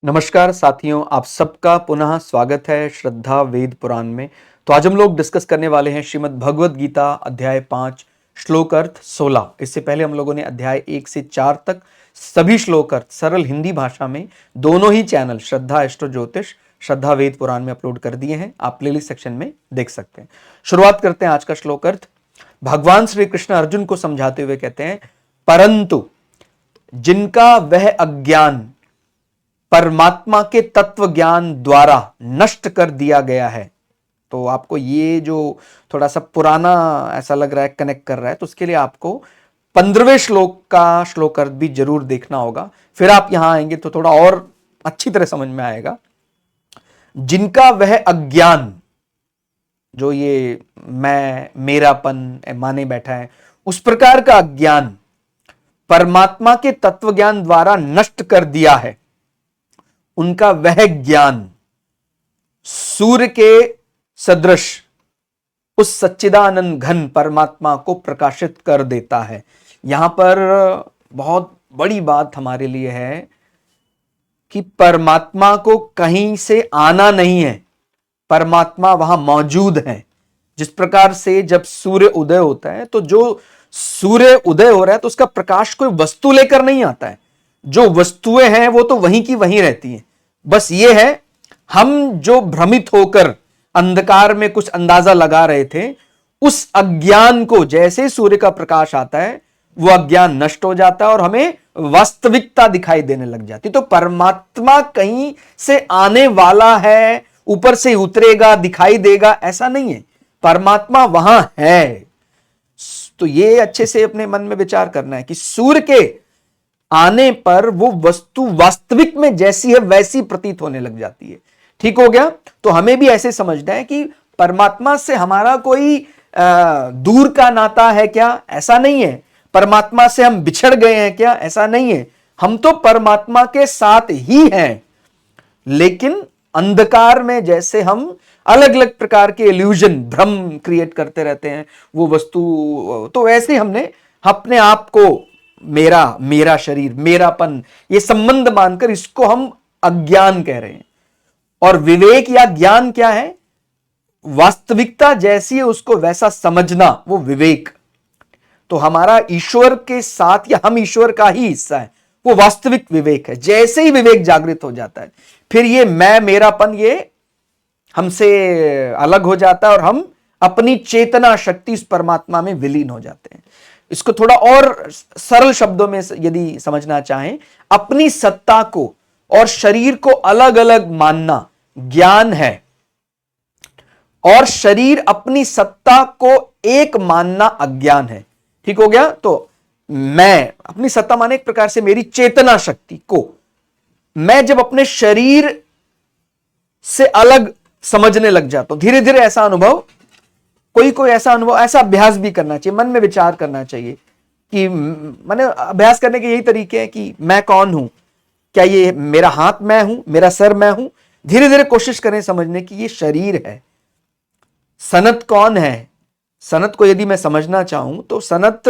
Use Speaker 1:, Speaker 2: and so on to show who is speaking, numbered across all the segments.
Speaker 1: नमस्कार साथियों, आप सबका पुनः स्वागत है श्रद्धा वेद पुराण में। तो आज हम लोग डिस्कस करने वाले हैं श्रीमद् भगवद गीता अध्याय 5 श्लोक अर्थ 16। इससे पहले हम लोगों ने अध्याय 1 से 4 तक सभी श्लोक अर्थ सरल हिंदी भाषा में दोनों ही चैनल श्रद्धा एस्ट्रो ज्योतिष, श्रद्धा वेद पुराण में अपलोड कर दिए हैं। आप प्लेलिस्ट सेक्शन में देख सकते हैं। शुरुआत करते हैं आज का श्लोक अर्थ। भगवान श्री कृष्ण अर्जुन को समझाते हुए कहते हैं, परंतु जिनका वह अज्ञान परमात्मा के तत्व ज्ञान द्वारा नष्ट कर दिया गया है। तो आपको ये जो थोड़ा सा पुराना ऐसा लग रहा है, कनेक्ट कर रहा है, तो उसके लिए आपको 15वें श्लोक का श्लोक अर्थ भी जरूर देखना होगा। फिर आप यहां आएंगे तो थोड़ा और अच्छी तरह समझ में आएगा। जिनका वह अज्ञान, जो ये मैं मेरापन माने बैठा है, उस प्रकार का अज्ञान परमात्मा के तत्व ज्ञान द्वारा नष्ट कर दिया है, उनका वह ज्ञान सूर्य के सदृश उस सच्चिदानंद घन परमात्मा को प्रकाशित कर देता है। यहां पर बहुत बड़ी बात हमारे लिए है कि परमात्मा को कहीं से आना नहीं है, परमात्मा वहां मौजूद है। जिस प्रकार से जब सूर्य उदय होता है तो जो सूर्य उदय हो रहा है तो उसका प्रकाश कोई वस्तु लेकर नहीं आता है, जो वस्तुएं हैं वो तो वहीं की वहीं रहती हैं। बस ये है, हम जो भ्रमित होकर अंधकार में कुछ अंदाजा लगा रहे थे, उस अज्ञान को जैसे सूर्य का प्रकाश आता है वो अज्ञान नष्ट हो जाता है और हमें वास्तविकता दिखाई देने लग जाती। तो परमात्मा कहीं से आने वाला है, ऊपर से उतरेगा, दिखाई देगा, ऐसा नहीं है। परमात्मा वहां है। तो ये अच्छे से अपने मन में विचार करना है कि सूर्य के आने पर वो वस्तु वास्तविक में जैसी है वैसी प्रतीत होने लग जाती है। ठीक हो गया। तो हमें भी ऐसे समझना है कि परमात्मा से हमारा कोई दूर का नाता है क्या? ऐसा नहीं है। परमात्मा से हम बिछड़ गए हैं क्या? ऐसा नहीं है। हम तो परमात्मा के साथ ही हैं, लेकिन अंधकार में जैसे हम अलग अलग प्रकार के इल्यूजन, भ्रम क्रिएट करते रहते हैं वो वस्तु, तो ऐसे हमने अपने आप को मेरा शरीर, मेरापन, ये संबंध मानकर इसको हम अज्ञान कह रहे हैं। और विवेक या ज्ञान क्या है? वास्तविकता जैसी है उसको वैसा समझना, वो विवेक। तो हमारा ईश्वर के साथ या हम ईश्वर का ही हिस्सा है, वो वास्तविक विवेक है। जैसे ही विवेक जागृत हो जाता है, फिर ये मैं मेरापन ये हमसे अलग हो जाता है और हम अपनी चेतना शक्ति इस परमात्मा में विलीन हो जाते हैं। इसको थोड़ा और सरल शब्दों में यदि समझना चाहें, अपनी सत्ता को और शरीर को अलग अलग मानना ज्ञान है, और शरीर अपनी सत्ता को एक मानना अज्ञान है। ठीक हो गया। तो मैं अपनी सत्ता माने एक प्रकार से मेरी चेतना शक्ति को मैं जब अपने शरीर से अलग समझने लग जाता हूं, धीरे धीरे ऐसा अनुभव, कोई ऐसा अनुभव, ऐसा अभ्यास भी करना चाहिए, मन में विचार करना चाहिए कि मैंने अभ्यास करने के यही तरीके हैं कि मैं कौन हूं, क्या ये मेरा हाथ मैं हूं, मेरा सर मैं हूं। धीरे धीरे कोशिश करें समझने की ये शरीर है। सनत कौन है? सनत को यदि मैं समझना चाहूं तो सनत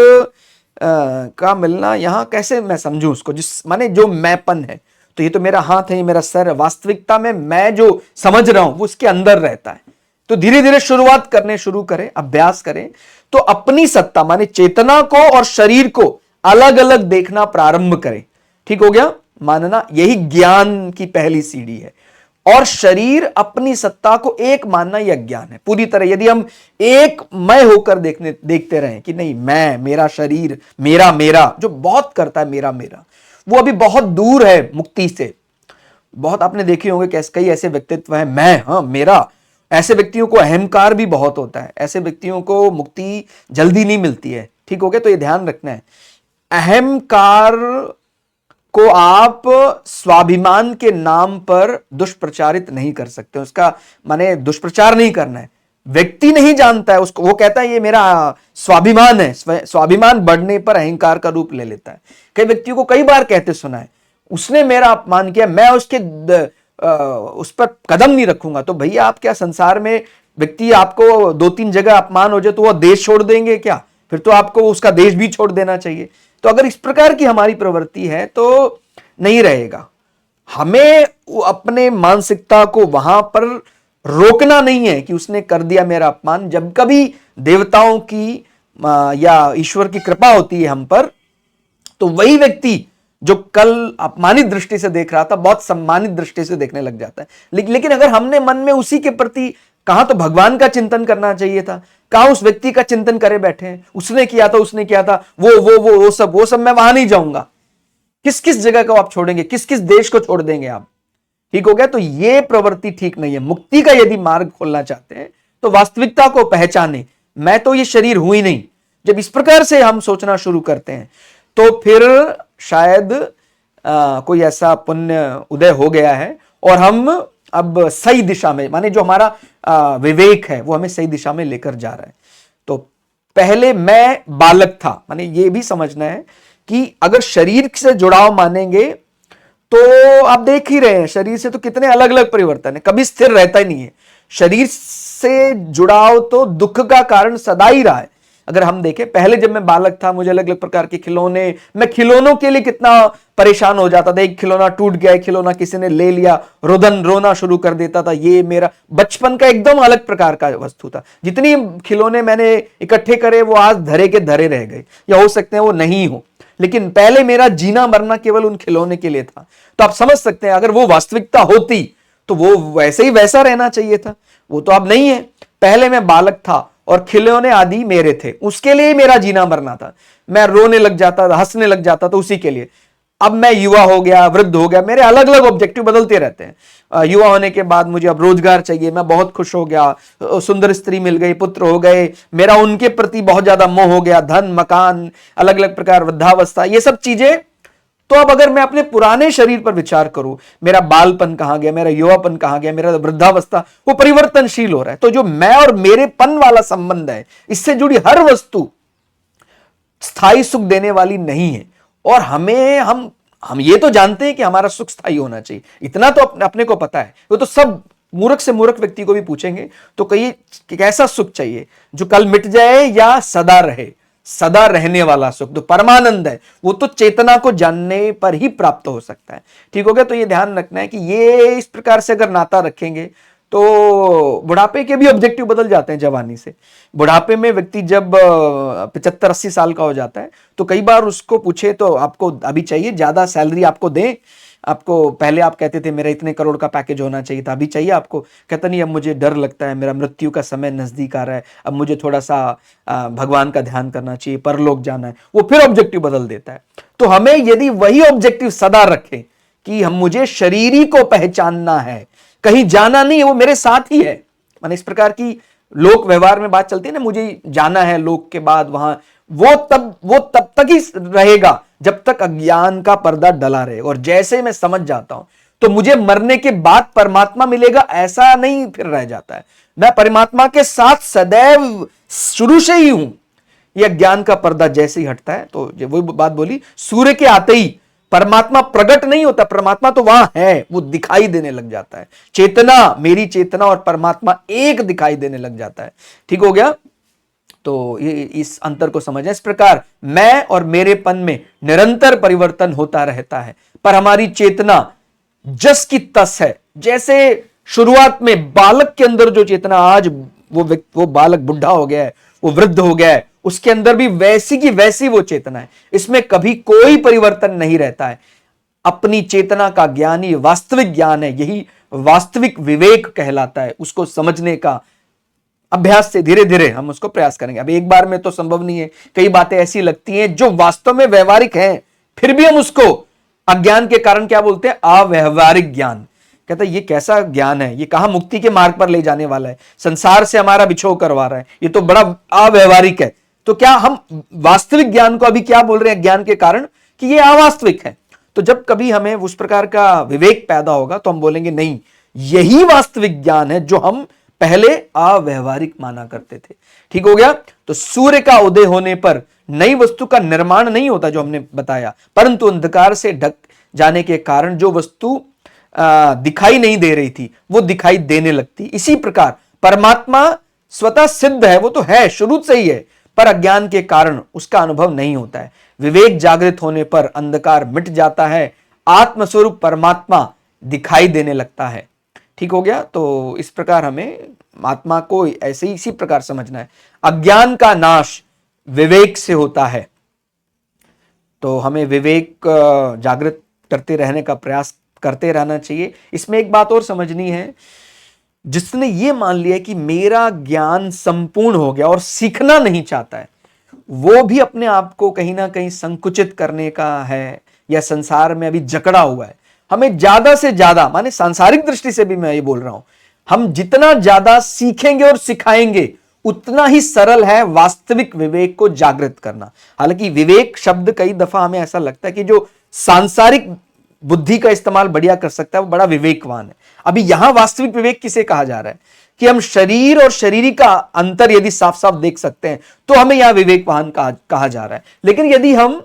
Speaker 1: का मिलना यहां कैसे मैं समझूं उसको, जिस माने जो मैंपन है। तो ये तो मेरा हाथ है, ये मेरा सर है। वास्तविकता में मैं जो समझ रहा हूं वो उसके अंदर रहता है। तो धीरे धीरे शुरुआत करने शुरू करें, अभ्यास करें, तो अपनी सत्ता माने चेतना को और शरीर को अलग अलग देखना प्रारंभ करें। ठीक हो गया। मानना यही ज्ञान की पहली सीढ़ी है। और शरीर अपनी सत्ता को एक मानना यह ज्ञान है पूरी तरह। यदि हम एक मैं होकर देखते रहें कि नहीं मैं, मेरा शरीर, मेरा जो बहुत करता है मेरा, वो अभी बहुत दूर है मुक्ति से। बहुत आपने देखे होंगे कैसे कई ऐसे व्यक्तित्व हैं, मैं, हाँ मेरा। ऐसे व्यक्तियों को अहंकार भी बहुत होता है। ऐसे व्यक्तियों को मुक्ति जल्दी नहीं मिलती है। ठीक हो गया। तो ये ध्यान रखना है, अहंकार को आप स्वाभिमान के नाम पर दुष्प्रचारित नहीं कर सकते। उसका माने दुष्प्रचार नहीं करना है। व्यक्ति नहीं जानता है उसको, वो कहता है ये मेरा स्वाभिमान है। स्वाभिमान बढ़ने पर अहंकार का रूप ले लेता है। कई व्यक्तियों को कई बार कहते सुना है, उसने मेरा अपमान किया, मैं उसके उस पर कदम नहीं रखूंगा। तो भैया आप क्या संसार में व्यक्ति आपको 2-3 जगह अपमान हो जाए तो वह देश छोड़ देंगे क्या? फिर तो आपको उसका देश भी छोड़ देना चाहिए। तो अगर इस प्रकार की हमारी प्रवृत्ति है तो नहीं रहेगा। हमें अपने मानसिकता को वहां पर रोकना नहीं है कि उसने कर दिया मेरा अपमान। जब कभी देवताओं की या ईश्वर की कृपा होती है हम पर, तो वही व्यक्ति जो कल अपमानित दृष्टि से देख रहा था बहुत सम्मानित दृष्टि से देखने लग जाता है। लेकिन अगर हमने मन में उसी के प्रति कहां तो भगवान का चिंतन करना चाहिए था, कहां उस व्यक्ति का चिंतन करे बैठे हैं, उसने किया था, वो सब मैं वहां नहीं जाऊंगा। किस किस जगह को आप छोड़ेंगे, किस किस देश को छोड़ देंगे आप? ठीक हो गया। तो ये प्रवृत्ति ठीक नहीं है। मुक्ति का यदि मार्ग खोलना चाहते हैं तो वास्तविकता को पहचाने, मैं तो ये शरीर हूं ही नहीं। जब इस प्रकार से हम सोचना शुरू करते हैं तो फिर शायद कोई ऐसा पुण्य उदय हो गया है और हम अब सही दिशा में, माने जो हमारा विवेक है वो हमें सही दिशा में लेकर जा रहा है। तो पहले मैं बालक था, माने ये भी समझना है कि अगर शरीर से जुड़ाव मानेंगे तो आप देख ही रहे हैं शरीर से तो कितने अलग अलग परिवर्तन है, कभी स्थिर रहता ही नहीं है। शरीर से जुड़ाव तो दुख का कारण सदा ही रहा है। अगर हम देखें, पहले जब मैं बालक था मुझे अलग अलग प्रकार के खिलौने, मैं खिलौनों के लिए कितना परेशान हो जाता था। एक खिलौना टूट गया, खिलौना किसी ने ले लिया, रोना शुरू कर देता था। ये मेरा बचपन का एकदम अलग प्रकार का वस्तु था। जितनी खिलौने मैंने इकट्ठे करे वो आज धरे के धरे रह गए, या हो सकते हैं वो नहीं हो, लेकिन पहले मेरा जीना मरना केवल उन खिलौने के लिए था। तो आप समझ सकते हैं अगर वो वास्तविकता होती तो वो वैसे ही वैसा रहना चाहिए था। वो तो अब नहीं है। पहले मैं बालक था और खिलौने आदि मेरे थे, उसके लिए मेरा जीना मरना था। मैं रोने लग जाता था, हंसने लग जाता था उसी के लिए। अब मैं युवा हो गया, वृद्ध हो गया, मेरे अलग अलग ऑब्जेक्टिव बदलते रहते हैं। युवा होने के बाद मुझे अब रोजगार चाहिए, मैं बहुत खुश हो गया, सुंदर स्त्री मिल गई, पुत्र हो गए, मेरा उनके प्रति बहुत ज्यादा मोह हो गया, धन मकान अलग अलग प्रकार, वृद्धावस्था, ये सब चीजें। तो अब अगर मैं अपने पुराने शरीर पर विचार करूं, मेरा बालपन कहां गया, मेरा युवापन कहां गया, मेरा वृद्धावस्था, वो परिवर्तनशील हो रहा है। तो जो मैं और मेरेपन वाला संबंध है, इससे जुड़ी हर वस्तु स्थायी सुख देने वाली नहीं है। और हम ये तो जानते हैं कि हमारा सुख स्थायी होना चाहिए, इतना तो अपने को पता है। वो तो सब मूर्ख से मूर्ख व्यक्ति को भी पूछेंगे तो कहिए कि कैसा सुख चाहिए, जो कल मिट जाए या सदा रहे, सदा रहने वाला सुख, तो परमानंद है, वो तो चेतना को जानने पर ही प्राप्त हो सकता है। ठीक हो गया। तो ये ध्यान रखना है कि ये इस प्रकार से अगर नाता रखेंगे तो बुढ़ापे के भी ऑब्जेक्टिव बदल जाते हैं जवानी से। बुढ़ापे में व्यक्ति जब 75-80 साल का हो जाता है तो कई बार उसको पूछे तो आपको अभी चाहिए, ज्यादा सैलरी आपको दें, आपको पहले आप कहते थे मेरा इतने करोड़ का पैकेज होना चाहिए था, अभी चाहिए आपको, कहता नहीं अब मुझे डर लगता है, मेरा मृत्यु का समय नजदीक आ रहा है, अब मुझे थोड़ा सा भगवान का ध्यान करना चाहिए, परलोक जाना है, वो फिर ऑब्जेक्टिव बदल देता है। तो हमें यदि वही ऑब्जेक्टिव सदा रखें कि हम मुझे शरीरी को पहचानना है, कहीं जाना नहीं है, वो मेरे साथ ही है। माने इस प्रकार की लोक व्यवहार में बात चलती है ना, मुझे जाना है लोक के बाद वहां, वो तब तक ही रहेगा जब तक अज्ञान का पर्दा डला रहे। और जैसे मैं समझ जाता हूं तो मुझे मरने के बाद परमात्मा मिलेगा ऐसा नहीं फिर रह जाता है। मैं परमात्मा के साथ सदैव शुरू से ही हूं। यह ज्ञान का पर्दा जैसे ही हटता है, तो वही बात बोली, सूर्य के आते ही परमात्मा प्रकट नहीं होता, परमात्मा तो वहां है, वो दिखाई देने लग जाता है। चेतना, मेरी चेतना और परमात्मा एक दिखाई देने लग जाता है। ठीक हो गया। तो ये इस अंतर को समझें। इस प्रकार मैं और मेरेपन में निरंतर परिवर्तन होता रहता है, पर हमारी चेतना जस की तस है। जैसे शुरुआत में बालक के अंदर जो चेतना, आज वो बालक बुढ़ा हो गया है, वो वृद्ध हो गया है, उसके अंदर भी वैसी की वैसी वो चेतना है, इसमें कभी कोई परिवर्तन नहीं रहता है। अपनी चेतना का ज्ञान ही वास्तविक ज्ञान है, यही वास्तविक विवेक कहलाता है। उसको समझने का अभ्यास से धीरे धीरे हम उसको प्रयास करेंगे। अब एक बार में तो संभव नहीं है, कई बातें ऐसी लगती हैं जो वास्तव में व्यवहारिक हैं, फिर भी हम उसको अज्ञान के कारण क्या बोलते हैं, अव्यवहारिक ज्ञान। कहता है ये कैसा ज्ञान है, ये कहां मुक्ति के मार्ग पर ले जाने वाला है, संसार से हमारा बिछोह करवा रहा है, ये तो बड़ा अव्यवहारिक है। तो क्या हम वास्तविक ज्ञान को अभी क्या बोल रहे हैं ज्ञान के कारण कि ये अवास्तविक है। तो जब कभी हमें उस प्रकार का विवेक पैदा होगा तो हम बोलेंगे नहीं, यही वास्तविक ज्ञान है जो हम पहले अव्यवहारिक माना करते थे। ठीक हो गया। तो सूर्य का उदय होने पर नई वस्तु का निर्माण नहीं होता जो हमने बताया, परंतु अंधकार से ढक जाने के कारण जो वस्तु दिखाई नहीं दे रही थी वो दिखाई देने लगती। इसी प्रकार परमात्मा स्वतः सिद्ध है, वो तो है, शुरू से ही है, पर अज्ञान के कारण उसका अनुभव नहीं होता है। विवेक जागृत होने पर अंधकार मिट जाता है, आत्मस्वरूप परमात्मा दिखाई देने लगता है। ठीक हो गया। तो इस प्रकार हमें आत्मा को ऐसे ही इसी प्रकार समझना है। अज्ञान का नाश विवेक से होता है। तो हमें विवेक जागृत करते रहने का प्रयास करते रहना चाहिए। इसमें एक बात और समझनी है, जिसने ये मान लिया कि मेरा ज्ञान संपूर्ण हो गया और सीखना नहीं चाहता है, वो भी अपने आप को कहीं ना कहीं संकुचित करने का है या संसार में अभी जकड़ा हुआ है। हमें ज्यादा से ज्यादा, माने सांसारिक दृष्टि से भी मैं ये बोल रहा हूं, हम जितना ज्यादा सीखेंगे और सिखाएंगे उतना ही सरल है वास्तविक विवेक को जागृत करना। हालांकि विवेक शब्द कई दफा हमें ऐसा लगता है कि जो सांसारिक बुद्धि का इस्तेमाल बढ़िया कर सकता है वो बड़ा विवेकवान है। अभी यहां वास्तविक विवेक किसे कहा जा रहा है कि हम शरीर और शरीरी का अंतर यदि साफ साफ देख सकते हैं तो हमें यहां विवेकवान कहा जा रहा है। लेकिन यदि हम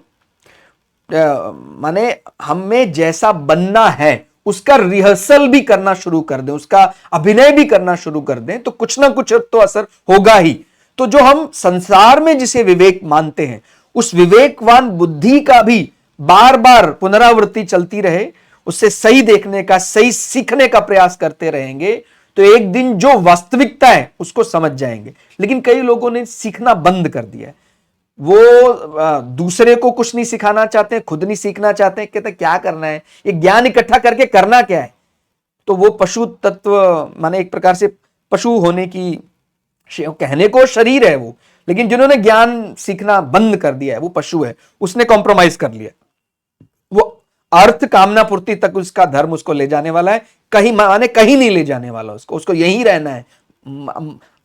Speaker 1: माने हमें जैसा बनना है उसका रिहर्सल भी करना शुरू कर दें, उसका अभिनय भी करना शुरू कर दें, तो कुछ ना कुछ तो असर होगा ही। तो जो हम संसार में जिसे विवेक मानते हैं उस विवेकवान बुद्धि का भी बार बार पुनरावृत्ति चलती रहे, उससे सही देखने का, सही सीखने का प्रयास करते रहेंगे, तो एक दिन जो वास्तविकता है उसको समझ जाएंगे। लेकिन कई लोगों ने सीखना बंद कर दिया है। वो दूसरे को कुछ नहीं सिखाना चाहते, खुद नहीं सीखना चाहते, कहते क्या करना है, ये ज्ञान इकट्ठा करके करना क्या है। तो वो पशु तत्व, माने एक प्रकार से पशु होने की, कहने को शरीर है वो, लेकिन जिन्होंने ज्ञान सीखना बंद कर दिया है वो पशु है, उसने कॉम्प्रोमाइज कर लिया। वो अर्थ कामना पूर्ति तक उसका धर्म उसको ले जाने वाला है, कहीं माने कहीं नहीं ले जाने वाला उसको यहीं रहना है।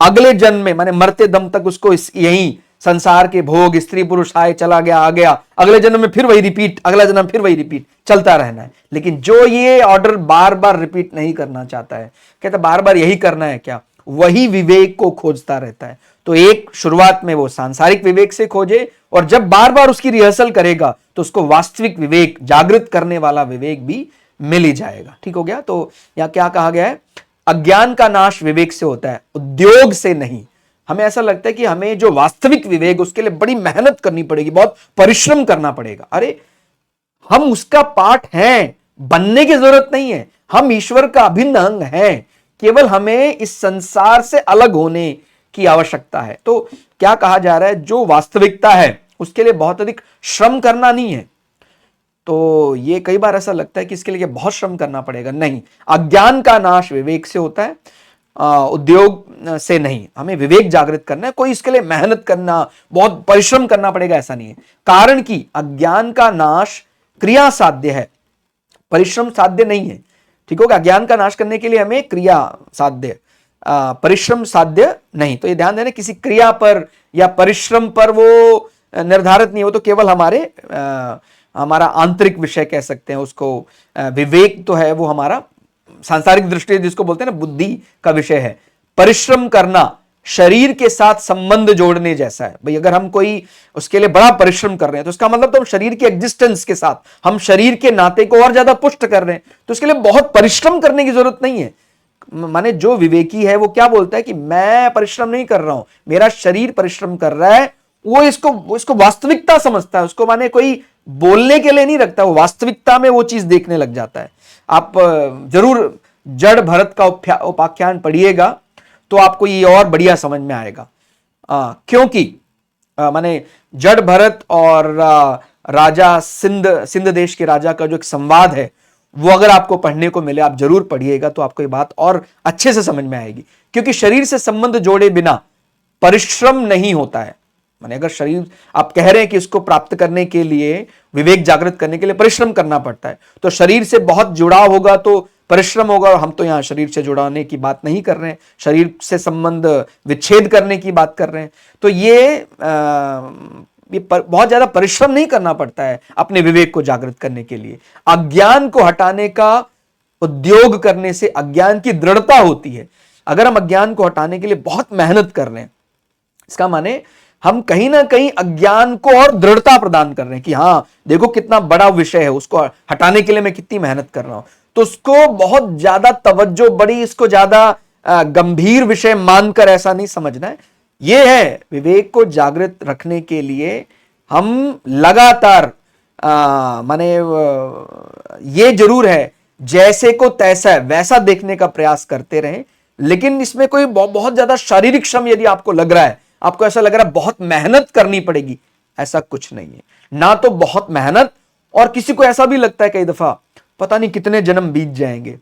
Speaker 1: अगले जन्म में माने मरते दम तक उसको यहीं संसार के भोग, स्त्री पुरुष आए चला गया आ गया, अगले जन्म में फिर वही रिपीट, अगला जन्म फिर वही रिपीट, चलता रहना है। लेकिन जो ये ऑर्डर बार बार रिपीट नहीं करना चाहता है, कहता बार बार यही करना है क्या, वही विवेक को खोजता रहता है। तो एक शुरुआत में वो सांसारिक विवेक से खोजे, और जब बार बार उसकी रिहर्सल करेगा तो उसको वास्तविक विवेक, जागृत करने वाला विवेक भी मिल ही जाएगा। ठीक हो गया। तो यहां क्या कहा गया है, अज्ञान का नाश विवेक से होता है, उद्योग से नहीं। हमें ऐसा लगता है कि हमें जो वास्तविक विवेक, उसके लिए बड़ी मेहनत करनी पड़ेगी, बहुत परिश्रम करना पड़ेगा। अरे हम उसका पार्ट हैं, बनने की जरूरत नहीं है, हम ईश्वर का अभिन्न अंग हैं, केवल हमें इस संसार से अलग होने की आवश्यकता है। तो क्या कहा जा रहा है, जो वास्तविकता है उसके लिए बहुत अधिक श्रम करना नहीं है। तो ये कई बार ऐसा लगता है कि इसके लिए बहुत श्रम करना पड़ेगा, नहीं। अज्ञान का नाश विवेक से होता है, उद्योग से नहीं। हमें विवेक जागृत करना है, कोई इसके लिए मेहनत करना, बहुत परिश्रम करना पड़ेगा, ऐसा नहीं है। कारण कि अज्ञान का नाश क्रिया साध्य है, परिश्रम साध्य नहीं है। ठीक होगा। ज्ञान का नाश करने के लिए हमें क्रिया साध्य, परिश्रम साध्य नहीं। तो ये ध्यान देना, किसी क्रिया पर या परिश्रम पर वो निर्धारित नहीं हो, तो केवल हमारा आंतरिक विषय कह सकते हैं उसको। विवेक तो है वो हमारा सांसारिक दृष्टि जिसको बोलते हैं ना, बुद्धि का विषय है। परिश्रम करना शरीर के साथ संबंध जोड़ने जैसा है। भाई अगर हम कोई उसके लिए बड़ा परिश्रम कर रहे हैं तो उसका मतलब तो हम शरीर की एग्जिस्टेंस के साथ, हम शरीर के नाते को और ज्यादा पुष्ट कर रहे हैं, तो उसके लिए बहुत परिश्रम करने की जरूरत नहीं है। माने जो विवेकी है वो क्या बोलता है कि मैं परिश्रम नहीं कर रहा हूं, मेरा शरीर परिश्रम कर रहा है। वो इसको वास्तविकता समझता है, उसको माने कोई बोलने के लिए नहीं रखता, वो वास्तविकता में वो चीज देखने लग जाता है। आप जरूर जड़ भरत का उपाख्यान पढ़िएगा तो आपको ये और बढ़िया समझ में आएगा। क्योंकि माने जड़ भरत और राजा सिंध देश के राजा का जो एक संवाद है, वो अगर आपको पढ़ने को मिले, आप जरूर पढ़िएगा, तो आपको ये बात और अच्छे से समझ में आएगी। क्योंकि शरीर से संबंध जोड़े बिना परिश्रम नहीं होता है। माने अगर शरीर, आप कह रहे हैं कि इसको प्राप्त करने के लिए, विवेक जागृत करने के लिए परिश्रम करना पड़ता है, तो शरीर से बहुत जुड़ाव होगा तो परिश्रम होगा। और हम तो यहां शरीर से जुड़ाने की बात नहीं कर रहे हैं, शरीर से संबंध विच्छेद करने की बात कर रहे हैं। तो ये बहुत ज्यादा परिश्रम नहीं करना पड़ता है अपने विवेक को जागृत करने के लिए। अज्ञान को हटाने का उद्योग करने से अज्ञान की दृढ़ता होती है। अगर हम अज्ञान को हटाने के लिए बहुत मेहनत कर रहे हैं, इसका माने हम कहीं ना कहीं अज्ञान को और दृढ़ता प्रदान कर रहे हैं कि हाँ देखो कितना बड़ा विषय है, उसको हटाने के लिए मैं कितनी मेहनत कर रहा हूं। तो उसको बहुत ज्यादा तवज्जो, बड़ी इसको ज्यादा गंभीर विषय मानकर ऐसा नहीं समझना है। यह है विवेक को जागृत रखने के लिए हम लगातार माने ये जरूर है जैसे को तैसा है वैसा देखने का प्रयास करते रहें। लेकिन इसमें कोई बहुत ज्यादा शारीरिक श्रम यदि आपको लग रहा है, आपको ऐसा लग रहा है बहुत मेहनत करनी पड़ेगी, ऐसा कुछ नहीं है। ना तो बहुत मेहनत, और किसी को ऐसा भी लगता है कई दफा पता नहीं कितने जन्म बीत जाएंगे।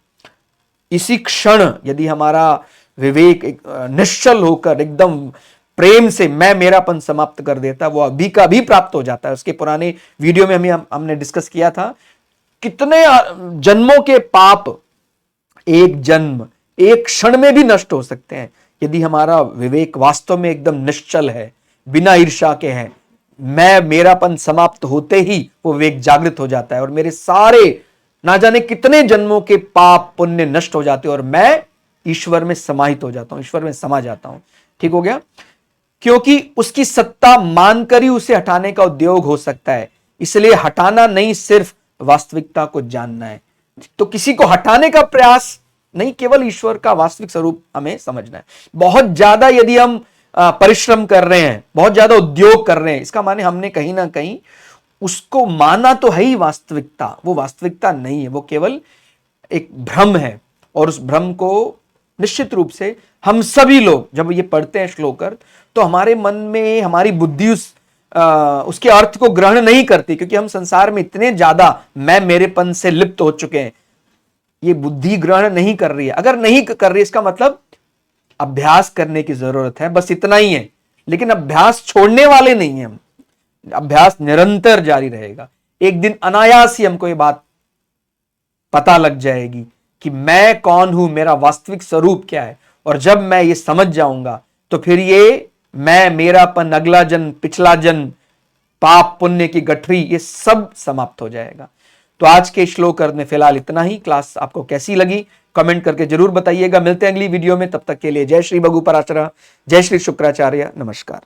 Speaker 1: इसी क्षण यदि हमारा विवेक निश्चल होकर एकदम प्रेम से मैं मेरापन समाप्त कर देता, वो अभी का भी प्राप्त हो जाता है। उसके पुराने वीडियो में हमने डिस्कस किया था कितने जन्मों के पाप एक जन्म एक क्षण में भी नष्ट हो सकते हैं यदि हमारा विवेक वास्तव में एकदम निश्चल है, बिना ईर्ष्या के है। मैं मेरापन समाप्त होते ही वो विवेक जागृत हो जाता है और मेरे सारे ना जाने कितने जन्मों के पाप पुण्य नष्ट हो जाते हैं और मैं ईश्वर में समाहित हो जाता हूं, ईश्वर में समा जाता हूं। ठीक हो गया? क्योंकि उसकी सत्ता मानकर ही उसे हटाने का उद्योग हो सकता है। इसलिए हटाना नहीं, सिर्फ वास्तविकता को जानना है। तो किसी को हटाने का प्रयास नहीं, केवल ईश्वर का वास्तविक स्वरूप हमें समझना है। बहुत ज्यादा यदि हम परिश्रम कर रहे हैं, बहुत ज्यादा उद्योग कर रहे हैं, इसका माने हमने कहीं ना कहीं उसको माना तो है ही वास्तविकता, वो वास्तविकता नहीं है, वो केवल एक भ्रम है। और उस भ्रम को निश्चित रूप से हम सभी लोग जब ये पढ़ते हैं श्लोक अर्थ, तो हमारे मन में हमारी बुद्धि उसके अर्थ को ग्रहण नहीं करती, क्योंकि हम संसार में इतने ज्यादा मैं मेरेपन से लिप्त हो चुके हैं, ये बुद्धि ग्रहण नहीं कर रही है। अगर नहीं कर रही है इसका मतलब अभ्यास करने की जरूरत है, बस इतना ही है। लेकिन अभ्यास छोड़ने वाले नहीं है हम, अभ्यास निरंतर जारी रहेगा। एक दिन अनायास ही हमको ये बात पता लग जाएगी कि मैं कौन हूं, मेरा वास्तविक स्वरूप क्या है। और जब मैं ये समझ जाऊंगा तो फिर ये मैं मेरापन, अगला जन्म, पिछला जन्म, पाप पुण्य की गठरी, ये सब समाप्त हो जाएगा। तो आज के श्लोक अर्थ में फिलहाल इतना ही। क्लास आपको कैसी लगी कमेंट करके जरूर बताइएगा। मिलते हैं अगली वीडियो में, तब तक के लिए जय श्री भगु पराशरा, जय श्री शुक्राचार्य, नमस्कार।